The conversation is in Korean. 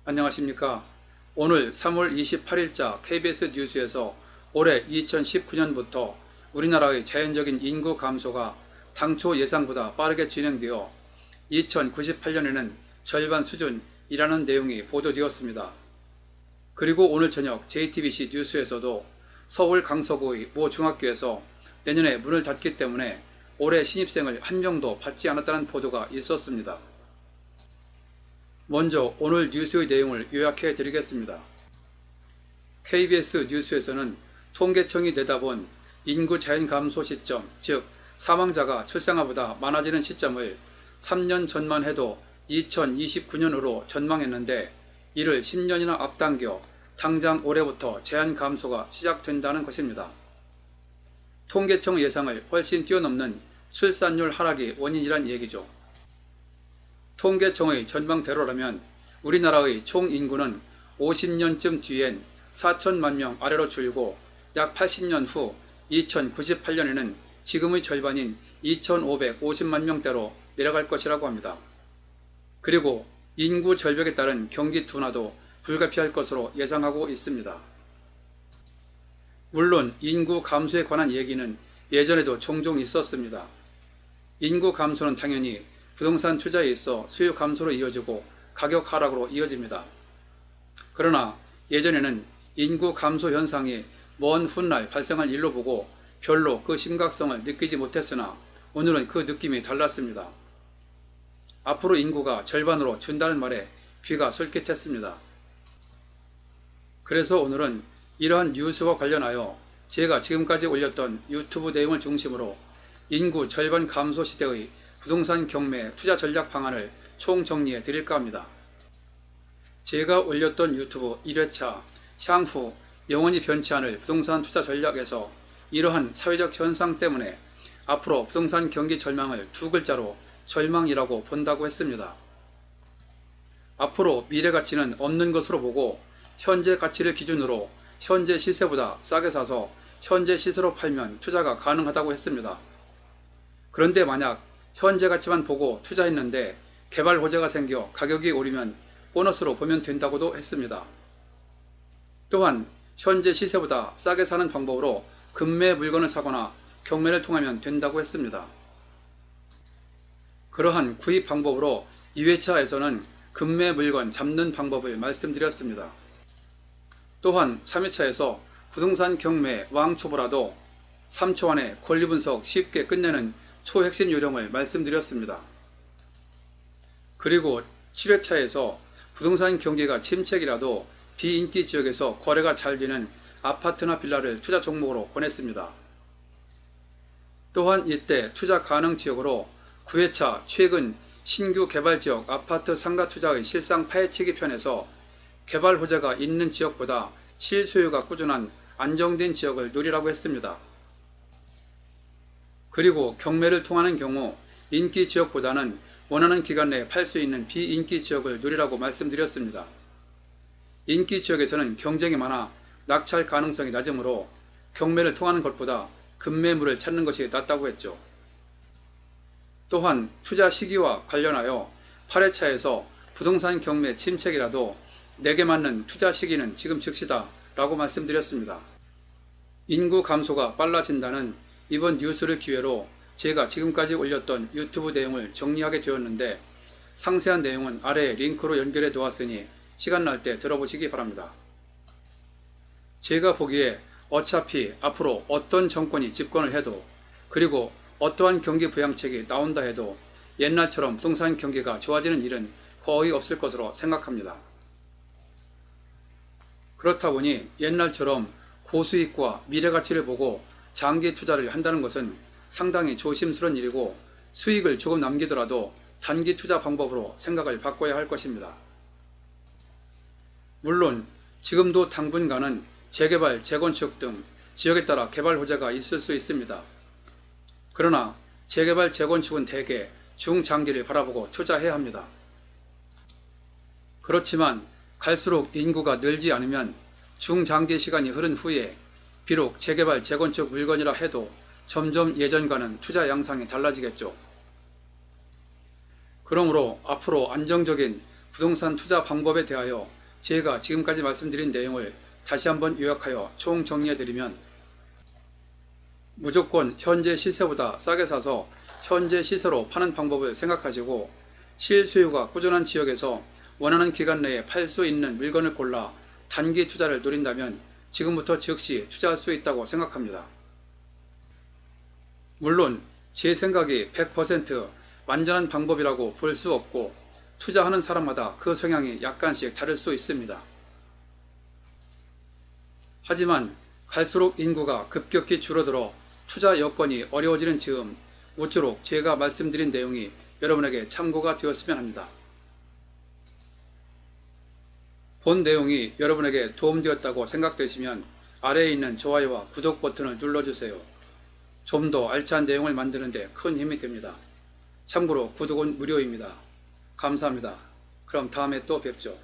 안녕하십니까. 오늘 3월 28일자 KBS 뉴스에서 올해 2019년부터 우리나라의 자연적인 인구 감소가 당초 예상보다 빠르게 진행되어 2098년에는 절반 수준이라는 내용이 보도되었습니다. 그리고 오늘 저녁 JTBC 뉴스에서도 서울 강서구의 모 중학교에서 내년에 문을 닫기 때문에 올해 신입생을 한 명도 받지 않았다는 보도가 있었습니다. 먼저 오늘 뉴스의 내용을 요약해 드리겠습니다. KBS 뉴스에서는 통계청이 내다본 인구 자연 감소 시점, 즉 사망자가 출생아보다 많아지는 시점을 3년 전만 해도 2029년으로 전망했는데 이를 10년이나 앞당겨 당장 올해부터 제한 감소가 시작된다는 것입니다. 통계청 예상을 훨씬 뛰어넘는 출산율 하락이 원인이란 얘기죠. 통계청의 전망대로라면 우리나라의 총 인구는 50년쯤 뒤엔 4천만 명 아래로 줄고 약 80년 후 2098년에는 지금의 절반인 2550만 명대로 내려갈 것이라고 합니다. 그리고 인구 절벽에 따른 경기 둔화도 불가피할 것으로 예상하고 있습니다. 물론 인구 감소에 관한 얘기는 예전에도 종종 있었습니다. 인구 감소는 당연히 부동산 투자에 있어 수요 감소로 이어지고 가격 하락으로 이어집니다. 그러나 예전에는 인구 감소 현상이 먼 훗날 발생할 일로 보고 별로 그 심각성을 느끼지 못했으나 오늘은 그 느낌이 달랐습니다. 앞으로 인구가 절반으로 준다는 말에 귀가 솔깃했습니다. 그래서 오늘은 이러한 뉴스와 관련하여 제가 지금까지 올렸던 유튜브 내용을 중심으로 인구 절반 감소 시대의 부동산 경매 투자 전략 방안을 총정리해 드릴까 합니다. 제가 올렸던 유튜브 1회차 향후 영원히 변치 않을 부동산 투자 전략에서 이러한 사회적 현상 때문에 앞으로 부동산 경기 절망을 두 글자로 절망이라고 본다고 했습니다. 앞으로 미래 가치는 없는 것으로 보고 현재 가치를 기준으로 현재 시세보다 싸게 사서 현재 시세로 팔면 투자가 가능하다고 했습니다. 그런데 만약 현재 가치만 보고 투자했는데 개발 호재가 생겨 가격이 오르면 보너스로 보면 된다고도 했습니다. 또한 현재 시세보다 싸게 사는 방법으로 급매 물건을 사거나 경매를 통하면 된다고 했습니다. 그러한 구입 방법으로 2회차에서는 급매 물건 잡는 방법을 말씀드렸습니다. 또한 3회차에서 부동산 경매 왕초보라도 3초 안에 권리 분석 쉽게 끝내는 초핵심 요령을 말씀드렸습니다. 그리고 7회차에서 부동산 경기가 침체기라도 비인기 지역에서 거래가 잘 되는 아파트나 빌라를 투자 종목으로 권했습니다. 또한 이때 투자 가능 지역으로 9회차 최근 신규 개발지역 아파트 상가 투자의 실상 파헤치기 편에서 개발 호재가 있는 지역보다 실소유가 꾸준한 안정된 지역을 노리라고 했습니다. 그리고 경매를 통하는 경우 인기 지역보다는 원하는 기간 내에 팔 수 있는 비인기 지역을 노리라고 말씀드렸습니다. 인기 지역에서는 경쟁이 많아 낙찰 가능성이 낮으므로 경매를 통하는 것보다 급매물을 찾는 것이 낫다고 했죠. 또한 투자 시기와 관련하여 8회차에서 부동산 경매 침체기라도 내게 맞는 투자 시기는 지금 즉시다 라고 말씀드렸습니다. 인구 감소가 빨라진다는 이번 뉴스를 기회로 제가 지금까지 올렸던 유튜브 내용을 정리하게 되었는데 상세한 내용은 아래에 링크로 연결해 놓았으니 시간 날 때 들어보시기 바랍니다. 제가 보기에 어차피 앞으로 어떤 정권이 집권을 해도 그리고 어떠한 경기 부양책이 나온다 해도 옛날처럼 부동산 경기가 좋아지는 일은 거의 없을 것으로 생각합니다. 그렇다 보니 옛날처럼 고수익과 미래가치를 보고 장기 투자를 한다는 것은 상당히 조심스러운 일이고 수익을 조금 남기더라도 단기 투자 방법으로 생각을 바꿔야 할 것입니다. 물론 지금도 당분간은 재개발, 재건축 등 지역에 따라 개발 호재가 있을 수 있습니다. 그러나 재개발, 재건축은 대개 중장기를 바라보고 투자해야 합니다. 그렇지만 갈수록 인구가 늘지 않으면 중장기 시간이 흐른 후에 비록 재개발, 재건축 물건이라 해도 점점 예전과는 투자 양상이 달라지겠죠. 그러므로 앞으로 안정적인 부동산 투자 방법에 대하여 제가 지금까지 말씀드린 내용을 다시 한번 요약하여 총정리해드리면, 무조건 현재 시세보다 싸게 사서 현재 시세로 파는 방법을 생각하시고, 실수요가 꾸준한 지역에서 원하는 기간 내에 팔 수 있는 물건을 골라 단기 투자를 노린다면 지금부터 즉시 투자할 수 있다고 생각합니다. 물론 제 생각이 100% 완전한 방법이라고 볼 수 없고, 투자하는 사람마다 그 성향이 약간씩 다를 수 있습니다. 하지만 갈수록 인구가 급격히 줄어들어 투자 여건이 어려워지는 즈음, 모쪼록 제가 말씀드린 내용이 여러분에게 참고가 되었으면 합니다. 본 내용이 여러분에게 도움되었다고 생각되시면 아래에 있는 좋아요와 구독 버튼을 눌러주세요. 좀 더 알찬 내용을 만드는 데 큰 힘이 됩니다. 참고로 구독은 무료입니다. 감사합니다. 그럼 다음에 또 뵙죠.